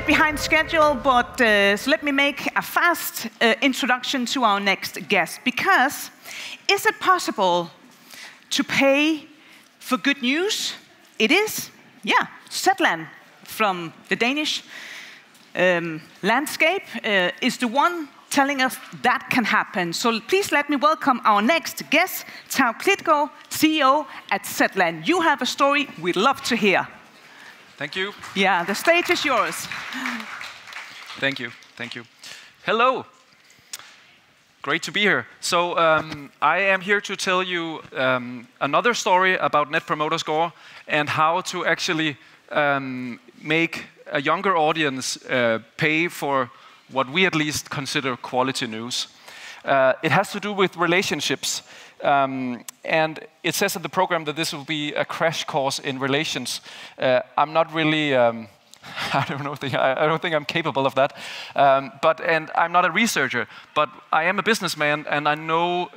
bit behind schedule, but so let me make a fast introduction to our next guest. Because is it possible to pay for good news? It is. Yeah, Zetland from the Danish landscape is the one telling us that can happen. So please let me welcome our next guest, Tav Klitgaard, CEO at Zetland. You have a story we'd love to hear. Thank you. Yeah, the stage is yours. Thank you. Thank you. Hello. Great to be here. So I am here to tell you another story about Net Promoter Score and how to actually make a younger audience pay for what we at least consider quality news. It has to do with relationships. And it says in the program that this will be a crash course in relations. I'm not really, I don't think I'm capable of that. And I'm not a researcher, but I am a businessman, and I know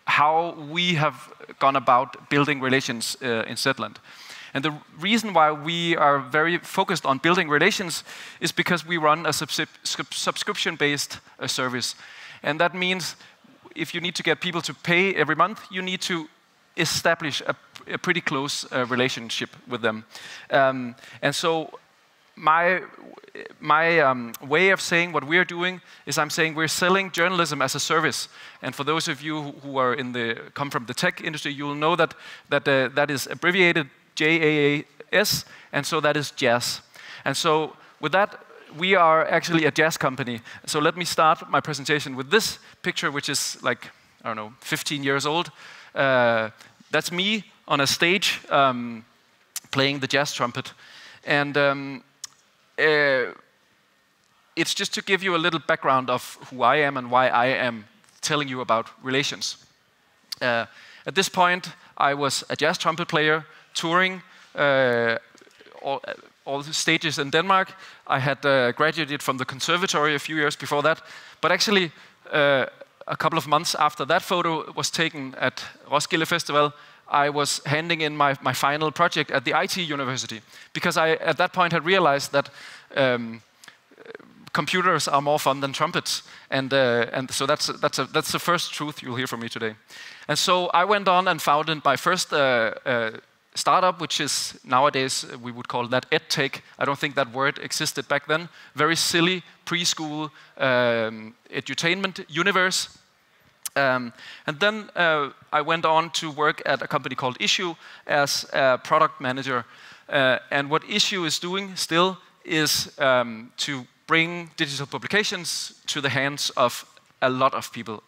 how we have gone about building relations in Zetland. And the reason why we are very focused on building relations is because we run a subscription-based service. And that means if you need to get people to pay every month, you need to establish a pretty close relationship with them. And so my way of saying what we're doing is I'm saying we're selling journalism as a service. And for those of you who are come from the tech industry, you will know that is abbreviated JAAS, and so that is jazz. And so with that, we are actually a jazz company. So let me start my presentation with this picture, which is like, I don't know, 15 years old. That's me on a stage playing the jazz trumpet. And it's just to give you a little background of who I am and why I am telling you about relations. At this point, I was a jazz trumpet player touring all the stages in Denmark. I had graduated from the conservatory a few years before that. But actually, a couple of months after that photo was taken at Roskilde Festival, I was handing in my final project at the IT university. Because I, at that point, had realized that computers are more fun than trumpets. And so that's the first truth you'll hear from me today. And so I went on and founded my first startup, which is nowadays, we would call that edtech. I don't think that word existed back then. Very silly preschool edutainment universe. And then I went on to work at a company called Issue as a product manager. And what Issue is doing still is to bring digital publications to the hands of a lot of people.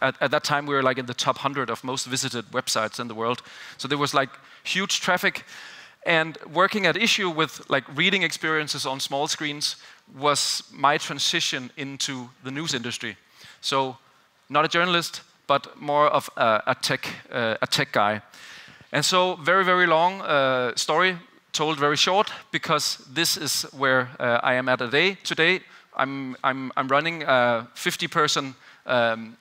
At that time, we were like in the top 100 of most visited websites in the world. So there was like huge traffic. And working at Issue with like reading experiences on small screens was my transition into the news industry. So not a journalist, but more of a tech guy. And so very, very long story, told very short, because this is where I am at today. I'm running a 50-person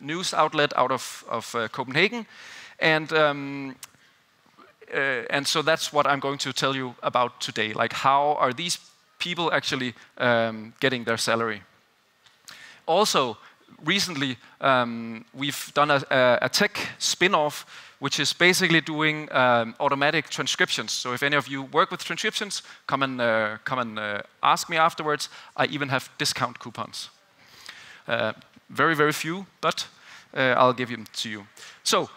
news outlet out of Copenhagen, and so that's what I'm going to tell you about today. Like, how are these people actually getting their salary? Also, recently we've done a tech spin-off, which is basically doing automatic transcriptions. So if any of you work with transcriptions, come and ask me afterwards. I even have discount coupons. Very, very few, but I'll give them to you. So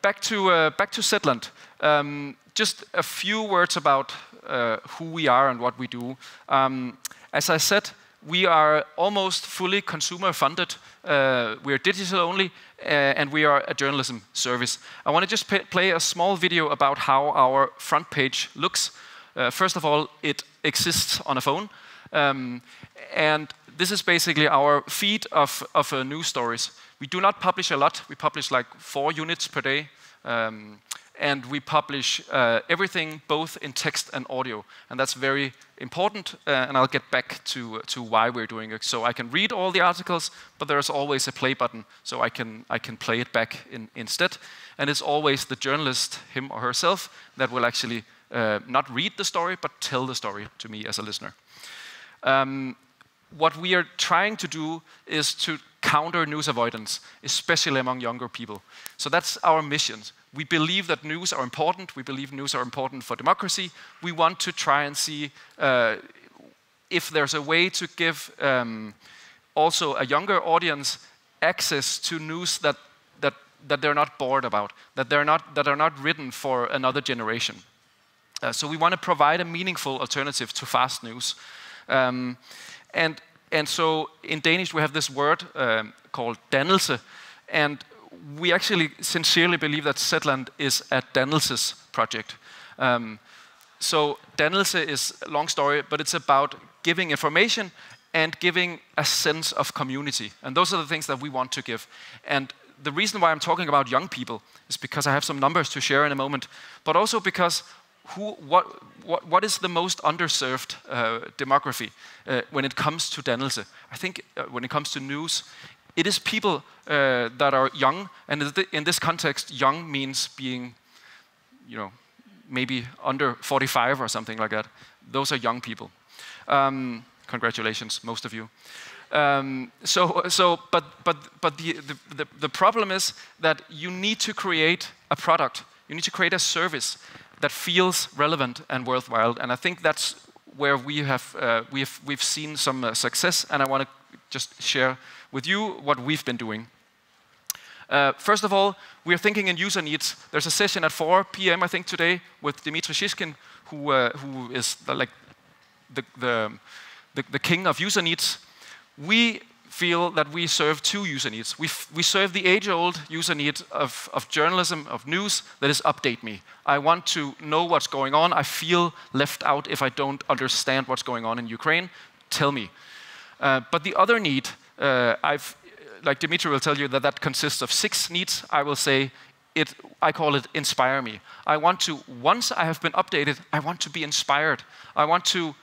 back to Zetland. Just a few words about who we are and what we do. As I said, we are almost fully consumer funded. We are digital only, and we are a journalism service. I want to just play a small video about how our front page looks. First of all, it exists on a phone. And this is basically our feed of news stories. We do not publish a lot. We publish like 4 units per day. And we publish everything both in text and audio. And that's very important, and I'll get back to why we're doing it. So I can read all the articles, but there's always a play button, so I can play it back instead. And it's always the journalist, him or herself, that will actually not read the story, but tell the story to me as a listener. What we are trying to do is to counter news avoidance, especially among younger people. So that's our mission. We believe that news are important. We believe news are important for democracy. We want to try and see if there's a way to give also a younger audience access to news that they're not bored about, that are not written for another generation. So we want to provide a meaningful alternative to fast news. And so in Danish we have this word called dannelse, and we actually sincerely believe that Zetland is a dannelses project. So dannelse is a long story, but it's about giving information and giving a sense of community. And those are the things that we want to give. And the reason why I'm talking about young people is because I have some numbers to share in a moment, but also because what is the most underserved demography when it comes to dannelse? I think when it comes to news, it is people that are young, and in this context, young means being, maybe under 45 or something like that. Those are young people. Congratulations, most of you. But the problem is that you need to create a product. You need to create a service that feels relevant and worthwhile. And I think that's where we've seen some success. And I want to just share with you what we've been doing. First of all, we're thinking in user needs. There's a session at 4 p.m. I think today with Dmitry Shishkin, who is the king of user needs. We feel that we serve two user needs. We serve the age-old user need of journalism, of news, that is update me. I want to know what's going on. I feel left out if I don't understand what's going on in Ukraine. Tell me. But the other need, like Dimitri will tell you, that consists of 6 needs. I will say, I call it inspire me. I want to, once I have been updated, I want to be inspired. I want to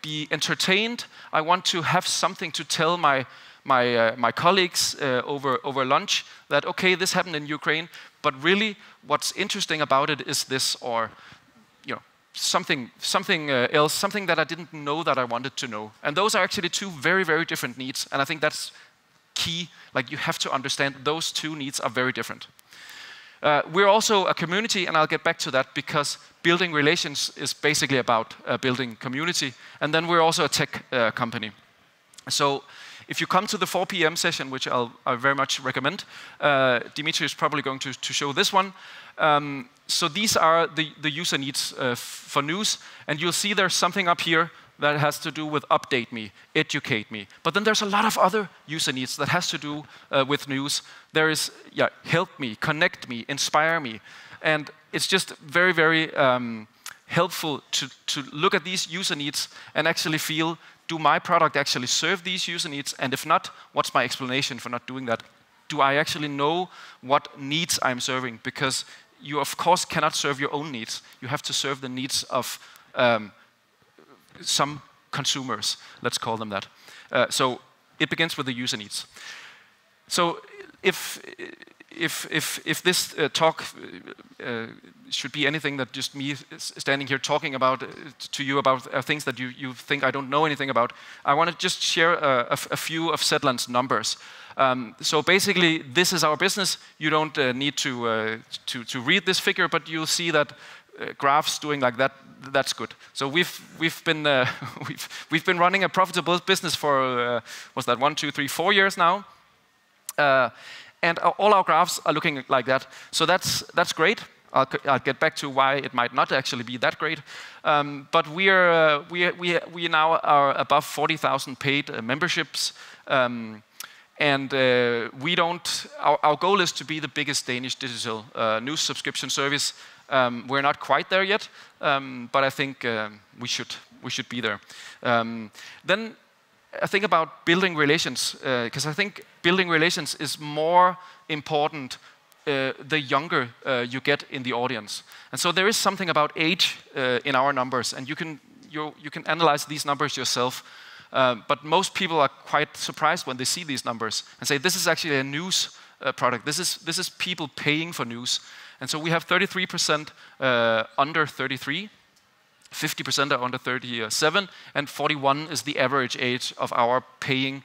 be entertained. I want to have something to tell my colleagues over lunch that, okay, this happened in Ukraine, but really what's interesting about it is this, or something else, something that I didn't know that I wanted to know. And those are actually two very, very different needs, and I think that's key. Like, you have to understand those two needs are very different. We're also a community, and I'll get back to that, because building relations is basically about building community. And then we're also a tech company. So if you come to the 4 p.m. session, which I very much recommend, Dimitri is probably going to show this one. So these are the user needs for news. And you'll see there's something up here that has to do with update me, educate me. But then there's a lot of other user needs that has to do with news. There is, help me, connect me, inspire me. And it's just very, very helpful to look at these user needs and actually feel, do my product actually serve these user needs? And if not, what's my explanation for not doing that? Do I actually know what needs I'm serving? Because you, of course, cannot serve your own needs. You have to serve the needs of some consumers, let's call them that. So it begins with the user needs. So if this talk should be anything that just me standing here talking about to you about things that you think I don't know anything about, I want to just share a few of Zetland's numbers. So basically, this is our business. You don't need to read this figure, but you'll see that graphs doing like that, that's good. So we've been running a profitable business for was that 1, 2, 3, 4 years now, and all our graphs are looking like that. So that's great. I'll get back to why it might not actually be that great. But we now are above 40,000 paid memberships. And our goal is to be the biggest Danish digital news subscription service. We're not quite there yet, but I think we should be there. Then I think about building relations, because I think building relations is more important the younger you get in the audience. And so there is something about age in our numbers, and you can analyze these numbers yourself. But most people are quite surprised when they see these numbers and say, this is actually a news product. This is people paying for news. And so we have 33% under 33. 50% are under 37, and 41 is the average age of our paying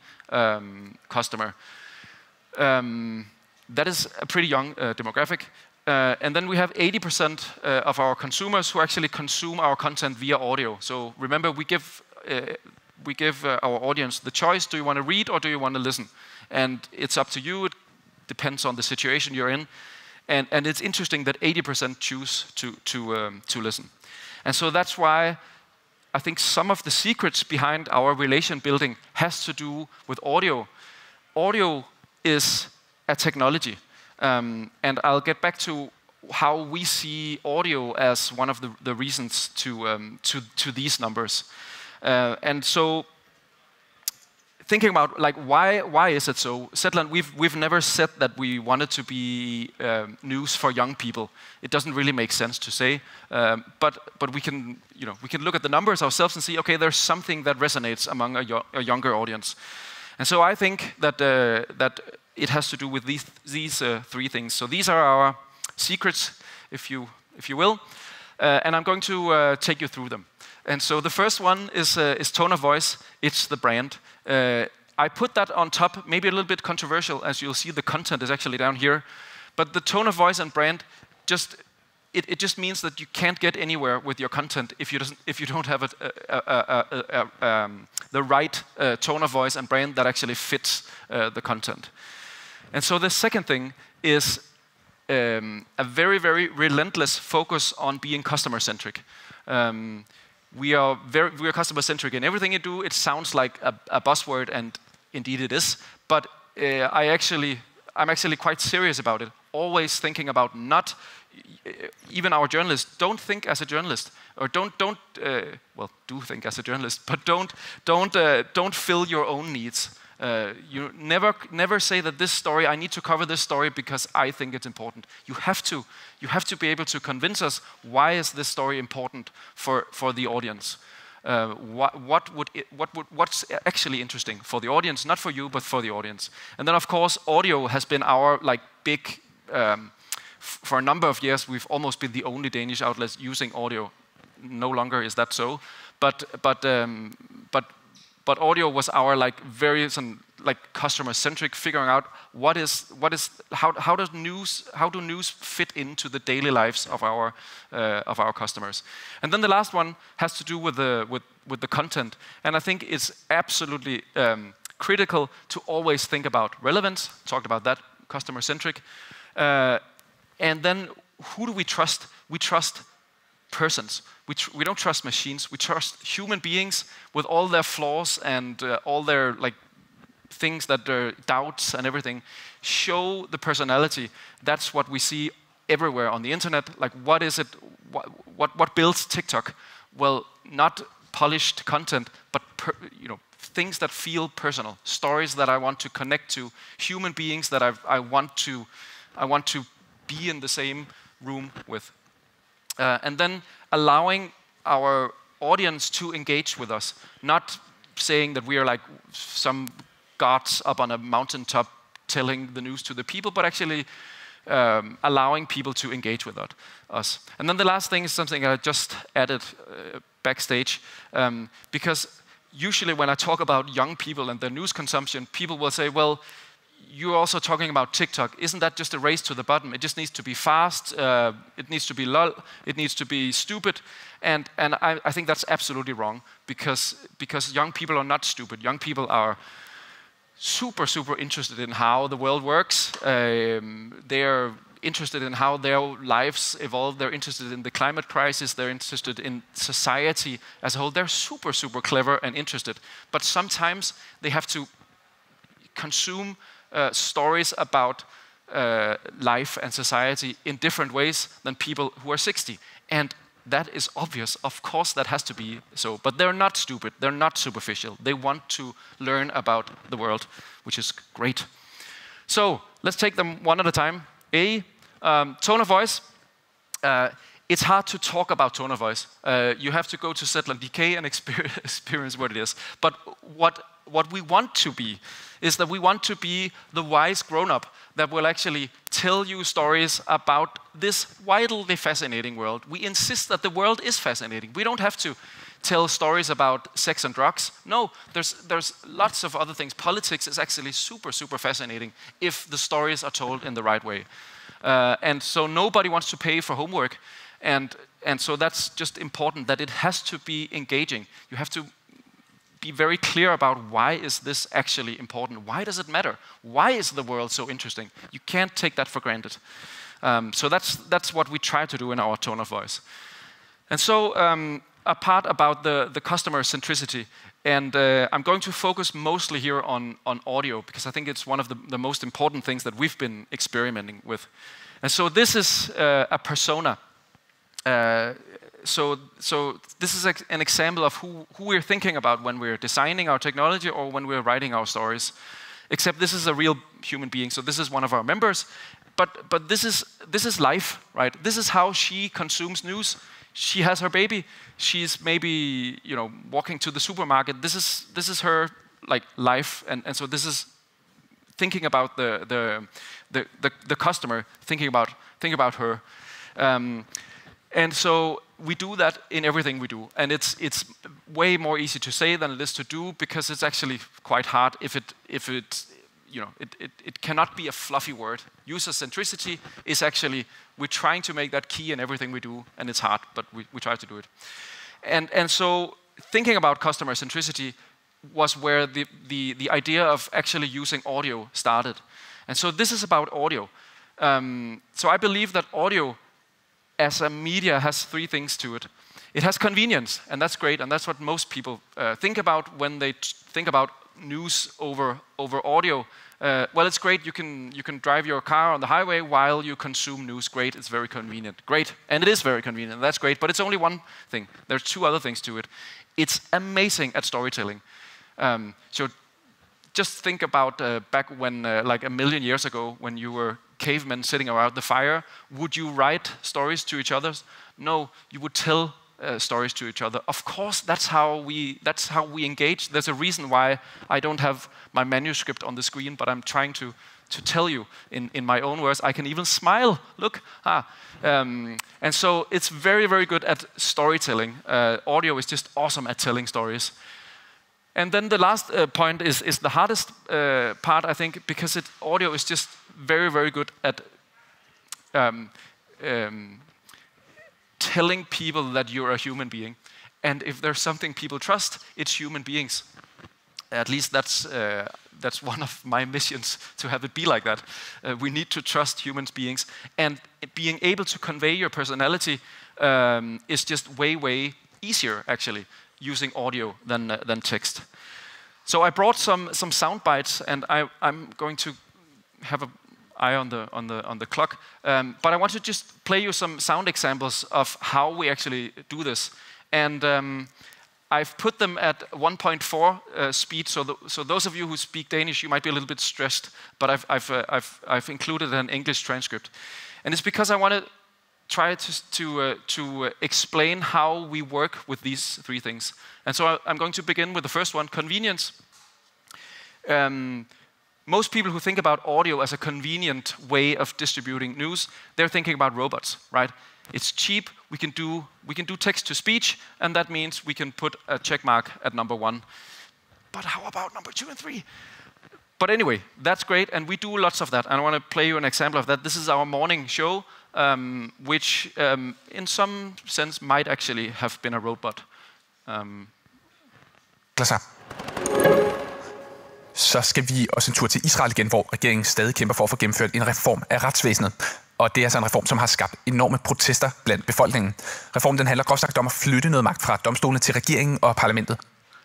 customer. That is a pretty young demographic. And then we have 80% of our consumers who actually consume our content via audio. So remember, we give our audience the choice: do you want to read or do you want to listen? And it's up to you. It depends on the situation you're in. And it's interesting that 80% choose to listen. And so that's why I think some of the secrets behind our relation building has to do with audio. Audio is a technology. And I'll get back to how we see audio as one of the reasons to these numbers. And so, thinking about like why is it so? Zetland, we've never said that we wanted to be news for young people. It doesn't really make sense to say, but we can look at the numbers ourselves and see, okay, there's something that resonates among a younger audience. And so I think that it has to do with these three things. So these are our secrets, if you will, and I'm going to take you through them. And so the first one is tone of voice. It's the brand. I put that on top, maybe a little bit controversial, as you'll see the content is actually down here. But the tone of voice and brand, it just means that you can't get anywhere with your content if you don't have the right tone of voice and brand that actually fits the content. And so the second thing is a very, very relentless focus on being customer-centric. We are customer-centric in everything you do. It sounds like a buzzword, and indeed it is. But I'm actually quite serious about it. Always thinking about not even our journalists. Don't think as a journalist, or do think as a journalist, but don't fill your own needs. You never say that this story, I need to cover this story because I think it's important. You have to be able to convince us, why is this story important for the audience? What's actually interesting for the audience, not for you, but for the audience. And then of course, audio has been our big. For a number of years, we've almost been the only Danish outlets using audio. No longer is that so, but audio was our very customer-centric, figuring out how do news fit into the daily lives of our customers. And then the last one has to do with the content, and I think it's absolutely critical to always think about relevance. Talked about that, customer-centric, and then who do we trust? We trust persons. We don't trust machines. We trust human beings with all their flaws and all their things that their doubts and everything. Show the personality. That's what we see everywhere on the internet. What is it? What builds TikTok? Well, not polished content, but things that feel personal. Stories that I want to connect to. Human beings that I want to be in the same room with. And then allowing our audience to engage with us, not saying that we are some gods up on a mountaintop telling the news to the people, but actually allowing people to engage with us. And then the last thing is something I just added backstage, because usually when I talk about young people and their news consumption, people will say, well, you're also talking about TikTok. Isn't that just a race to the bottom? It just needs to be fast. It needs to be lol. It needs to be stupid. And I think that's absolutely wrong, because young people are not stupid. Young people are super, super interested in how the world works. They're interested in how their lives evolve. They're interested in the climate crisis. They're interested in society as a whole. They're super, super clever and interested. But sometimes they have to consume stories about life and society in different ways than people who are 60. And that is obvious. Of course that has to be so. But they're not stupid. They're not superficial. They want to learn about the world, which is great. So let's take them one at a time. Tone of voice. It's hard to talk about tone of voice. You have to go to Zetland DK and experience what it is. But what we want to be is that we want to be the wise grown-up that will actually tell you stories about this wildly fascinating world. We insist that the world is fascinating. We don't have to tell stories about sex and drugs. No, there's lots of other things. Politics is actually super, super fascinating if the stories are told in the right way. And so nobody wants to pay for homework. And so that's just important, that it has to be engaging. You have to be very clear about why is this actually important? Why does it matter? Why is the world so interesting? You can't take that for granted. So that's what we try to do in our tone of voice. And so a part about the customer centricity. And I'm going to focus mostly here on audio, because I think it's one of the most important things that we've been experimenting with. And so this is a persona. So this is an example of who we're thinking about when we're designing our technology or when we're writing our stories. Except this is a real human being. So this is one of our members. But this is life, right? This is how she consumes news. She has her baby. She's maybe walking to the supermarket. This is her life, and so this is thinking about the customer, thinking about her. And so we do that in everything we do, and it's way more easy to say than it is to do, because it's actually quite hard if it cannot be a fluffy word. User centricity is actually, we're trying to make that key in everything we do, and it's hard, but we try to do it. And so thinking about customer centricity was where the idea of actually using audio started. And so this is about audio. So I believe that audio as a media has three things to it. It has convenience, and that's great, and that's what most people think about when they think about news over audio. Well, it's great, you can drive your car on the highway while you consume news. Great, it's very convenient. Great, and it is very convenient, that's great, but it's only one thing. There's two other things to it. It's amazing at storytelling. So just think about back when, like a million years ago, when you were cavemen sitting around the fire. Would you write stories to each other? No, you would tell stories to each other. Of course, that's how we engage. There's a reason why I don't have my manuscript on the screen, but I'm trying to tell you in my own words. I can even smile. Look, and so it's very, very good at storytelling. Audio is just awesome at telling stories. And then the last point is the hardest part, I think, because audio is just very, very good at telling people that you're a human being. And if there's something people trust, it's human beings. At least that's one of my missions, to have it be like that. We need to trust human beings. And being able to convey your personality is just way, way easier, actually, using audio than text. So I brought some sound bites, and I'm going to have an eye on the clock. But I want to just play you some sound examples of how we actually do this. And I've put them at 1.4 speed. So those of you who speak Danish, you might be a little bit stressed. But I've included an English transcript, and it's because I want to try to explain how we work with these three things. And so I'm going to begin with the first one, convenience. Most people who think about audio as a convenient way of distributing news, they're thinking about robots, right? It's cheap, we can do text to speech, and that means we can put a check mark at number 1. But how about number 2 and 3? But anyway, that's great, and we do lots of that. And I want to play you an example of that. This is our morning show, which in some sense might actually have been a robot. Klar. Så skal vi også en tur til Israel igen, hvor regeringen stadig kæmper for at få gennemført en reform af retsvæsenet. Og det er altså en reform, som har skabt enorme protester blandt befolkningen. Reformen den handler groft sagt om at flytte noget magt fra domstolene til regeringen og parlamentet.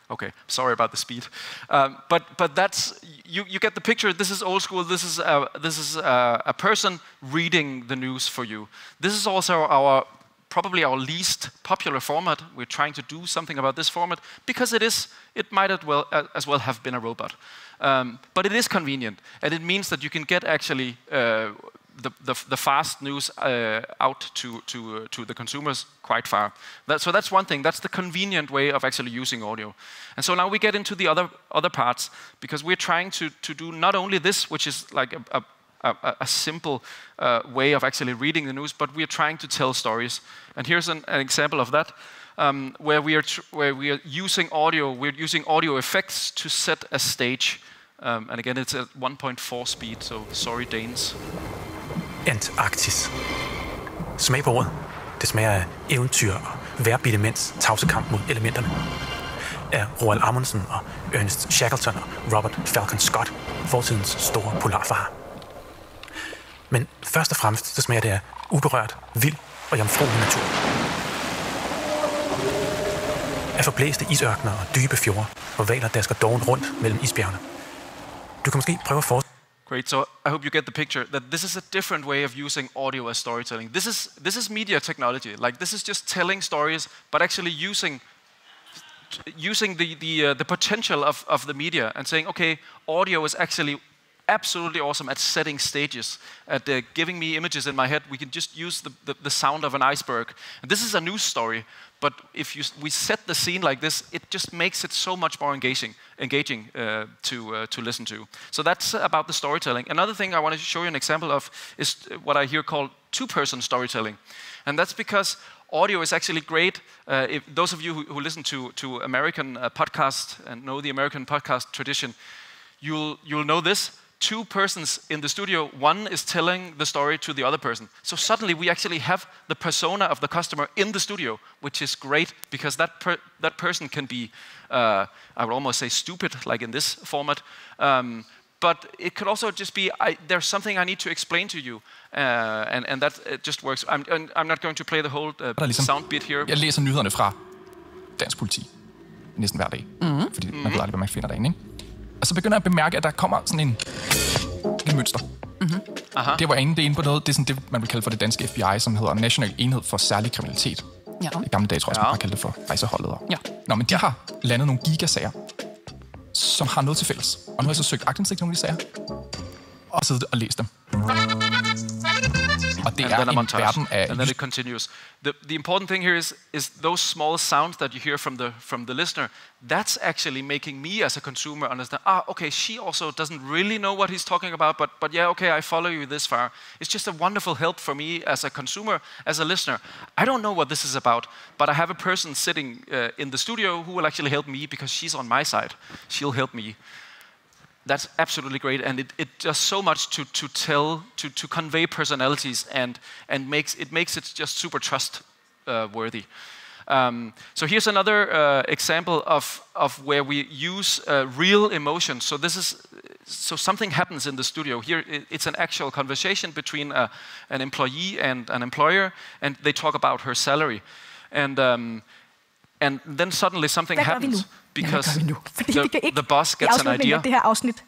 Okay, sorry about the speed, but that's you get the picture. This is old school. This is a person reading the news for you. This is also probably our least popular format. We're trying to do something about this format because it might as well have been a robot, but it is convenient, and it means that you can get actually the fast news out to the consumers quite far. So that's one thing. That's the convenient way of actually using audio. And so now we get into the other parts, because we're trying to do not only this, which is like a simple way of actually reading the news, but we are trying to tell stories. And here's an example of that, where we are using audio. We're using audio effects to set a stage. And again, it's at 1.4 speed, so sorry Danes. Antarktis. Smag på ordet. Det smager af eventyr og vejrbitte mænds tavse kamp mod elementerne. Af Roald Amundsen og Ernest Shackleton og Robert Falcon Scott, fortidens store polarfarer. Men først og fremmest så smager det af uberørt, vild og jomfruelig natur. Af forblæste isørkener og dybe fjorde, hvor hvaler dasker doven rundt mellem isbjergene. Du kan måske prøve at forestille. Great. So I hope you get the picture that this is a different way of using audio as storytelling. This is media technology. Like this is just telling stories, but actually using the potential of the media and saying, okay, audio is actually absolutely awesome at setting stages, at giving me images in my head. We can just use the sound of an iceberg. And this is a news story, but if we set the scene like this, it just makes it so much more engaging to listen to. So that's about the storytelling. Another thing I want to show you an example of is what I hear called two-person storytelling. And that's because audio is actually great. If those of you who listen to American podcasts and know the American podcast tradition, you'll know this. Two persons in the studio, one is telling the story to the other person. So suddenly we actually have the persona of the customer in the studio, which is great because that person can be, I would almost say stupid, like in this format. But it could also just be, there's something I need to explain to you, and that it just works. I'm not going to play the whole sound bit here. Jeg læser nyhederne fra dansk politi næsten hver dag, fordi man ved aldrig, hvad man finder derinde, ikke? Og så begynder jeg at bemærke, at der kommer sådan en mønster. Det var inde på noget, det er sådan det, man vil kalde for det danske FBI, som hedder National Enhed for Særlig Kriminalitet. Ja. I gamle dage, tror jeg, man bare kaldte det for rejseholdet. Ja. Nå, men de har landet nogle gigasager, som har noget til fælles. Og nu har jeg så søgt aktindsigt i nogle af de sager, og siddet og læst dem. Og det er en verden af... And then it continues. The important thing here is those small sounds that you hear from the listener, that's actually making me as a consumer understand, okay, she also doesn't really know what he's talking about, but yeah, okay, I follow you this far. It's just a wonderful help for me as a consumer, as a listener. I don't know what this is about, but I have a person sitting in the studio who will actually help me because she's on my side. She'll help me. That's absolutely great, and it does so much to convey personalities and makes it just super trustworthy. So here's another example of where we use real emotions. So something happens in the studio. Here it's an actual conversation between an employee and an employer, and they talk about her salary, and then suddenly something happens. Because the boss gets an idea. Det her afsnit. Vi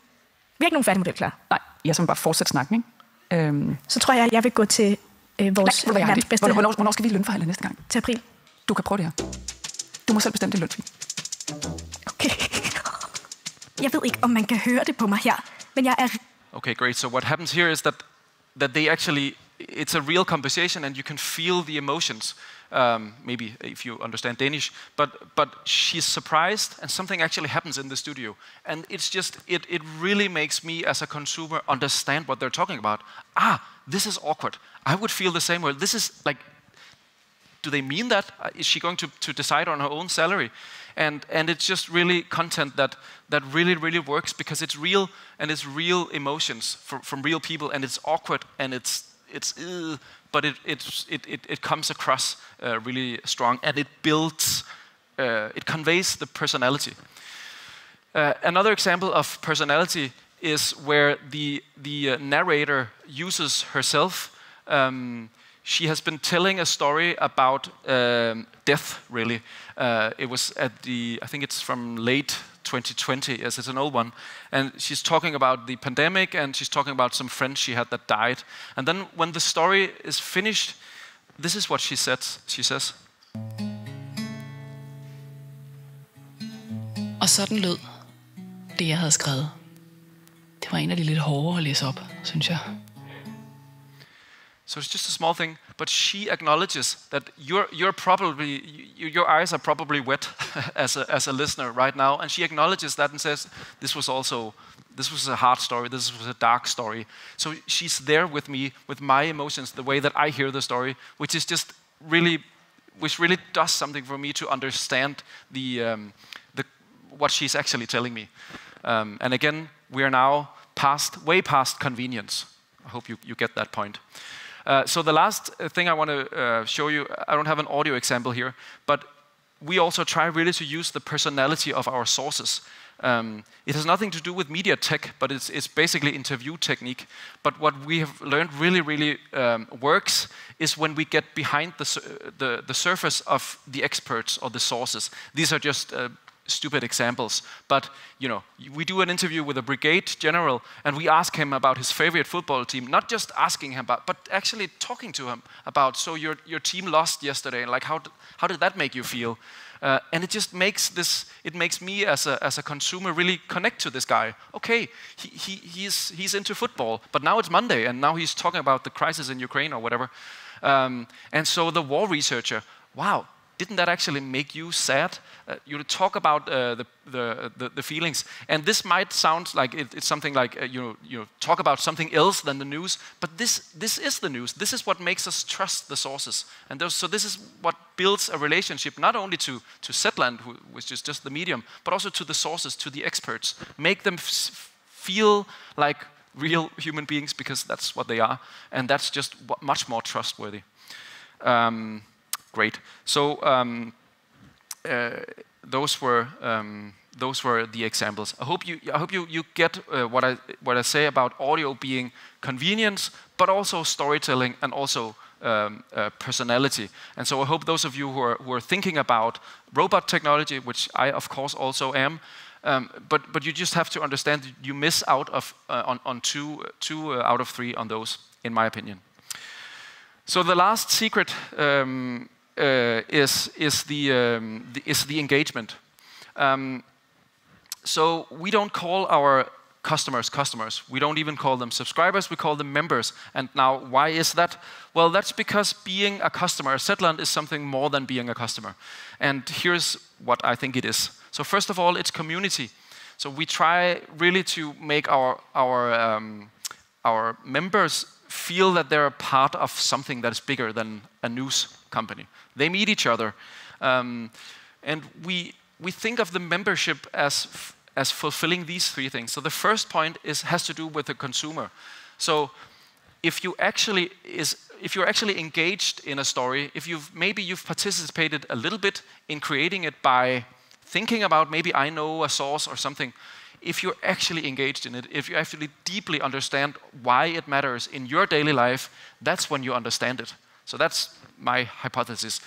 har ikke nogen færdig model klar. Nej, jeg skal bare fortsætte snakken, ikke? Så tror jeg vil gå til vores verdens bedste... Hvornår skal vi lønforhandle næste gang? Til april. Du kan prøve det her. Du må selv bestemme din løn. Okay. Jeg ved ikke, om man kan høre det på mig her, men jeg er... Okay, great. So what happens here is that they actually... It's a real conversation and you can feel the emotions. Maybe if you understand Danish, but she's surprised and something actually happens in the studio. And it's just, it really makes me as a consumer understand what they're talking about. This is awkward. I would feel the same way. This is like, do they mean that? Is she going to decide on her own salary? And it's just really content that really, really works because it's real and it's real emotions from real people and it's awkward and but it comes across really strong and it builds, it conveys the personality. Another example of personality is where the narrator uses herself. She has been telling a story about death, really. It was I think it's from late 2020, yes, it's an old one. And she's talking about the pandemic and she's talking about some friends she had that died. And then when the story is finished, this is what she says. Og sådan lød det, jeg havde skrevet. Det var en af de lidt hårdere at læse op, synes jeg. So it's just a small thing, but she acknowledges that your eyes are probably wet as a listener right now, and she acknowledges that and says, "This was also This was a hard story. This was a dark story. So she's there with me, with my emotions, the way that I hear the story, which is just really, which really does something for me to understand what she's actually telling me. And again, we are now way past convenience. I hope you get that point. So the last thing I want to show you, I don't have an audio example here, but we also try really to use the personality of our sources. It has nothing to do with media tech, but it's basically interview technique. But what we have learned really works is when we get behind the surface of the experts or the sources. These are just stupid examples, but we do an interview with a brigade general, and we ask him about his favorite football team. Not just asking him about, but actually talking to him about. So your team lost yesterday. Like how did that make you feel? And it just makes it makes me as a consumer really connect to this guy. Okay, he's into football, but now it's Monday, and now he's talking about the crisis in Ukraine or whatever. And so the war researcher, wow. Didn't that actually make you sad? You talk about the feelings, and this might sound like it's something like talk about something else than the news. But this is the news. This is what makes us trust the sources, and so this is what builds a relationship not only to Zetland, which is just the medium, but also to the sources, to the experts. Make them feel like real human beings, because that's what they are, and that's just much more trustworthy. Great. So those were the examples. I hope you get what I say about audio being convenience, but also storytelling and also personality. And so I hope those of you who are thinking about robot technology, which I of course also am, but you just have to understand that you miss out on two out of three on those, in my opinion. So the last secret. Is the engagement. So we don't call our customers. We don't even call them subscribers. We call them members. And now, why is that? Well, that's because being a customer, Zetland is something more than being a customer. And here's what I think it is. So first of all, it's community. So we try really to make our members feel that they're a part of something that is bigger than a news company. They meet each other, and we think of the membership as fulfilling these three things. So the first point has to do with the consumer. So if you're actually engaged in a story, if maybe you've participated a little bit in creating it by thinking about, maybe I know a source or something. If you're actually engaged in it, if you actually deeply understand why it matters in your daily life, that's when you understand it. So that's my hypothesis.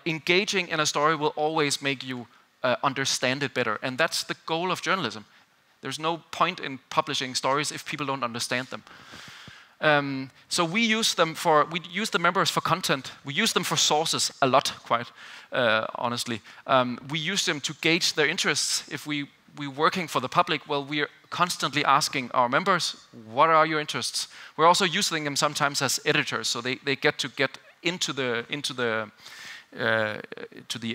Engaging in a story will always make you understand it better, and that's the goal of journalism. There's no point in publishing stories if people don't understand them. So we use the members for content. We use them for sources a lot, quite honestly. We use them to gauge their interests. If we're working for the public, well, we're constantly asking our members, what are your interests? We're also using them sometimes as editors, so they get into the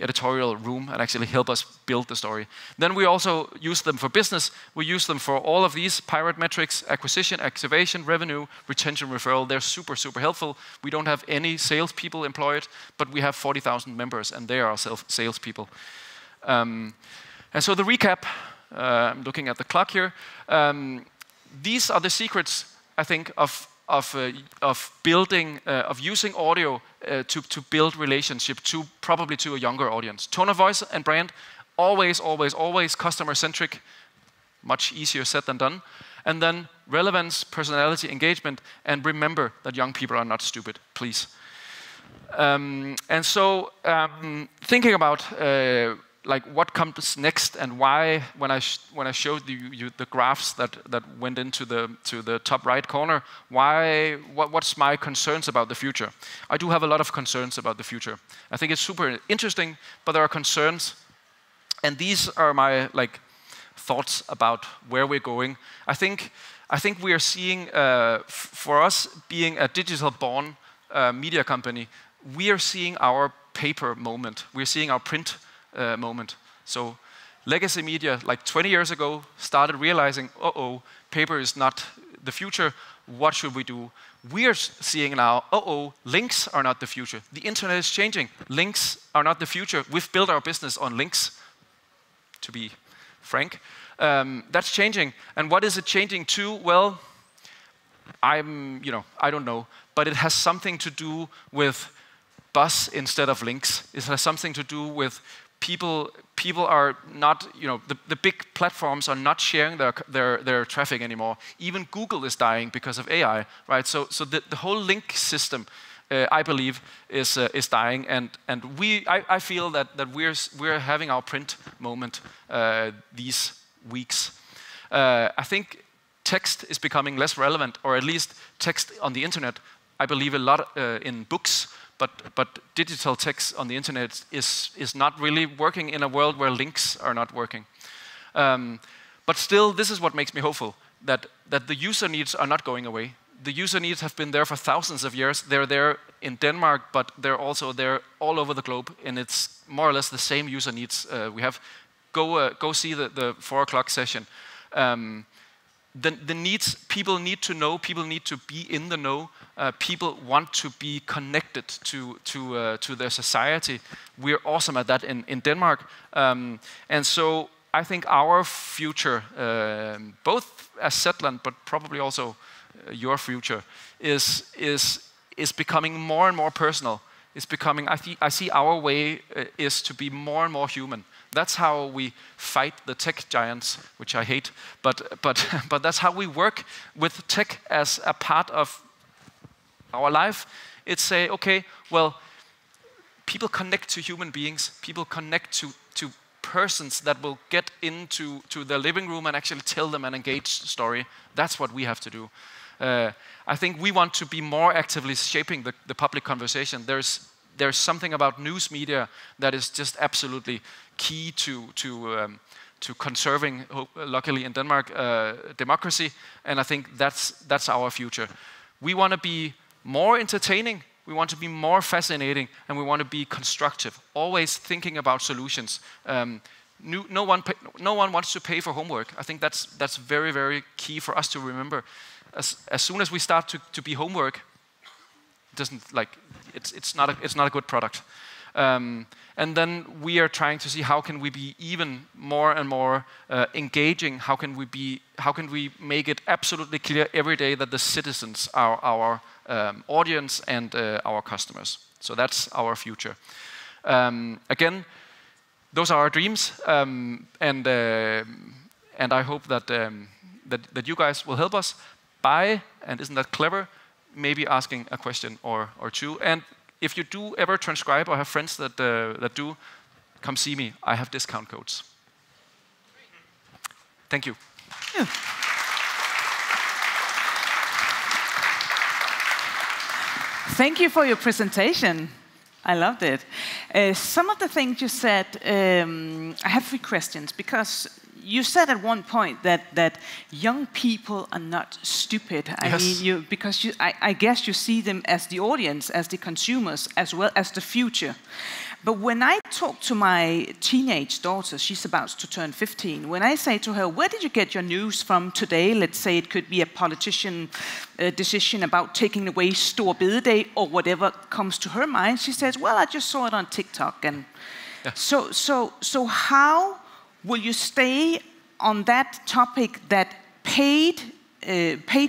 editorial room and actually help us build the story. Then we also use them for business. We use them for all of these pirate metrics: acquisition, activation, revenue, retention, referral. They're super, super helpful. We don't have any salespeople employed, but we have 40,000 members, and they are our salespeople. And so the recap, I'm looking at the clock here. These are the secrets, I think, of building, of using audio to build relationship probably to a younger audience. Tone of voice and brand, always customer-centric, much easier said than done. And then relevance, personality, engagement, and remember that young people are not stupid, please. And so thinking about what comes next and why, when I showed you the graphs that went into the top right corner, what's my concerns about the future? I do have a lot of concerns about the future. I think it's super interesting, but there are concerns, and these are my thoughts about where we're going. I think we are seeing, for us being a digital-born media company, we are seeing our paper moment. We're seeing our print moment. So legacy media, like 20 years ago, started realizing, paper is not the future. What should we do? We are seeing now, links are not the future. The internet is changing. Links are not the future. We've built our business on links, to be frank. That's changing. And what is it changing to? Well, I don't know. But it has something to do with buzz instead of links. It has something to do with people are not, the big platforms are not sharing their traffic anymore. Even Google is dying because of AI, right? So the whole link system, I believe, is dying, and I feel that we're having our print moment these weeks. I think text is becoming less relevant, or at least text on the internet. I believe a lot in books. But digital text on the internet is not really working in a world where links are not working. But still, this is what makes me hopeful, that the user needs are not going away. The user needs have been there for thousands of years. They're there in Denmark, but they're also there all over the globe, and it's more or less the same user needs we have. Go see the 4 o'clock session. The needs, people need to know, people need to be in the know, people want to be connected to their society. We're awesome at that in Denmark. And so I think our future, both as Zetland, but probably also your future, is becoming more and more personal. It's becoming, I see our way is to be more and more human. That's how we fight the tech giants, which I hate, but that's how we work with tech as a part of our life. It's say, okay, well, people connect to human beings, people connect to persons that will get into their living room and actually tell them an engaged story. That's what we have to do. I think we want to be more actively shaping the public conversation. There's something about news media that is just absolutely key to conserving, luckily in Denmark, democracy, and I think that's our future. We want to be more entertaining, we want to be more fascinating, and we want to be constructive, always thinking about solutions. No one wants to pay for homework. I think that's very, very key for us to remember. As soon as we start to be homework, it's not a good product. And then we are trying to see how can we be even more and more engaging. How can we make it absolutely clear every day that the citizens are our audience and our customers. So that's our future. Again, those are our dreams, and I hope that you guys will help us by, and isn't that clever, maybe asking a question or two. And if you do ever transcribe or have friends that do, come see me. I have discount codes. Thank you. Yeah. Thank you for your presentation. I loved it. Some of the things you said, I have 3 questions, because you said at one point that young people are not stupid. Yes. I mean, I guess you see them as the audience, as the consumers, as well as the future. But when I talk to my teenage daughter, she's about to turn 15, when I say to her, where did you get your news from today? Let's say it could be a politician decision about taking away Store Bededag or whatever comes to her mind. She says, well, I just saw it on TikTok. And yeah. So how will you stay on that topic, that paid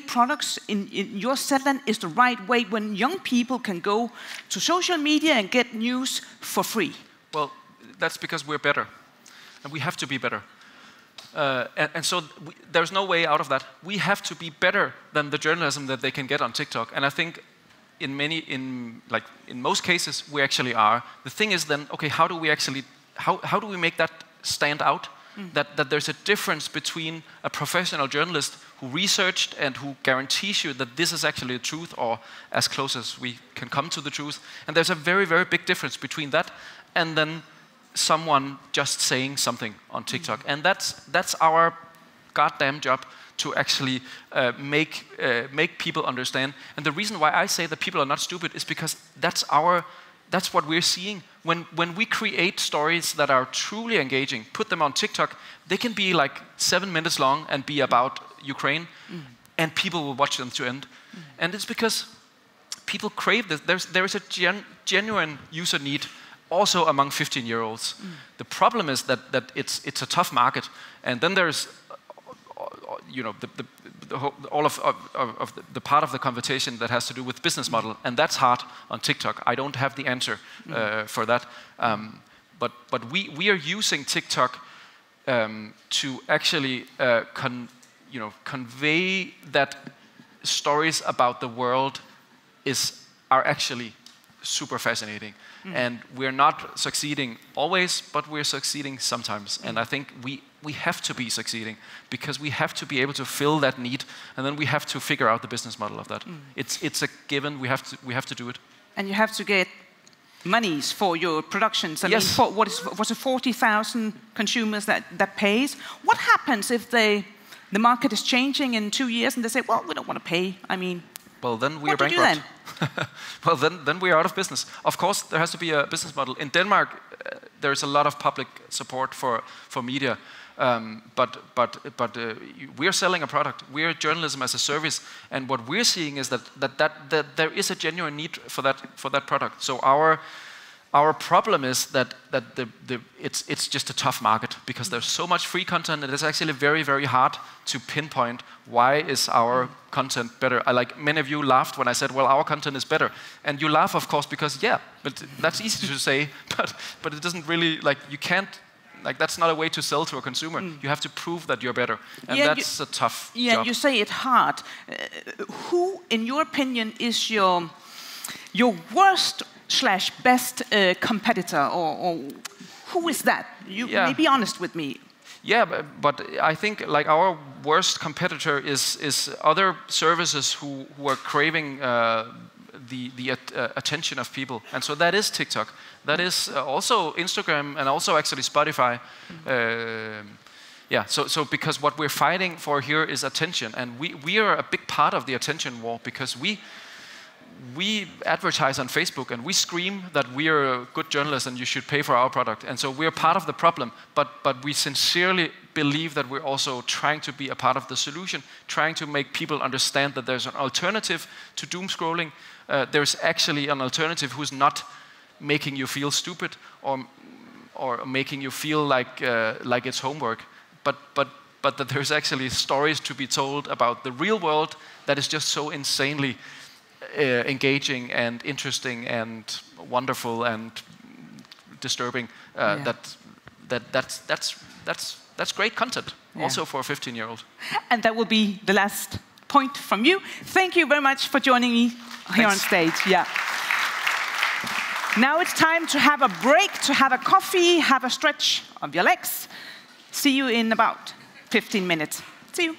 products in your Zetland is the right way when young people can go to social media and get news for free? Well, that's because we're better, and we have to be better. And so there's no way out of that. We have to be better than the journalism that they can get on TikTok. And I think in most cases we actually are. The thing is then, okay, how do we make that stand out? That there's a difference between a professional journalist who researched and who guarantees you that this is actually the truth, or as close as we can come to the truth. And there's a very, very big difference between that and then someone just saying something on TikTok. And that's our goddamn job, to actually make people understand. And the reason why I say that people are not stupid is because that's that's what we're seeing. When we create stories that are truly engaging, put them on TikTok, they can be like 7 minutes long and be about Ukraine, and people will watch them to end. And it's because people crave this. There is a genuine user need also among 15-year-olds. The problem is that it's a tough market, and then there's all of the part of the conversation that has to do with business model, and that's hard on TikTok. I don't have the answer for that, but we are using TikTok to actually convey that stories about the world are actually super fascinating. And we're not succeeding always, but we're succeeding sometimes. And I think we have to be succeeding, because we have to be able to fill that need, and then we have to figure out the business model of that. It's a given. We have to do it. And you have to get monies for your productions. I mean, for what's it, 40,000 consumers that pays? What happens if the market is changing in 2 years and they say, well, we don't want to pay? I mean, well, then we are bankrupt. Well, then we are out of business. Of course, there has to be a business model. In Denmark, there is a lot of public support for media, but we are selling a product. We are journalism as a service, and what we're seeing is that there is a genuine need for that product. So our problem is that it's just a tough market, because there's so much free content, and it's actually very, very hard to pinpoint why is our content better. Like many of you laughed when I said, well, our content is better. And you laugh, of course, because but that's easy to say, but it doesn't really, like, you can't, like, that's not a way to sell to a consumer. You have to prove that you're better, and that's a tough job. You say it's hard. Who, in your opinion, is your worst / best competitor, or who is that? You may be honest with me. Yeah, but I think like our worst competitor is other services who are craving the attention of people, and so that is TikTok. That is also Instagram, and also actually Spotify. So because what we're fighting for here is attention, and we are a big part of the attention war, because we advertise on Facebook, and we scream that we are good journalists and you should pay for our product. And so we're part of the problem, but we sincerely believe that we're also trying to be a part of the solution, trying to make people understand that there's an alternative to doom scrolling. There's actually an alternative who's not making you feel stupid or making you feel like it's homework, but that there's actually stories to be told about the real world that is just so insanely engaging and interesting and wonderful and disturbing. That's great content, also for a 15-year-old. And that will be the last point from you. Thank you very much for joining me here on stage. Now it's time to have a break, to have a coffee, have a stretch of your legs. See you in about 15 minutes. See you.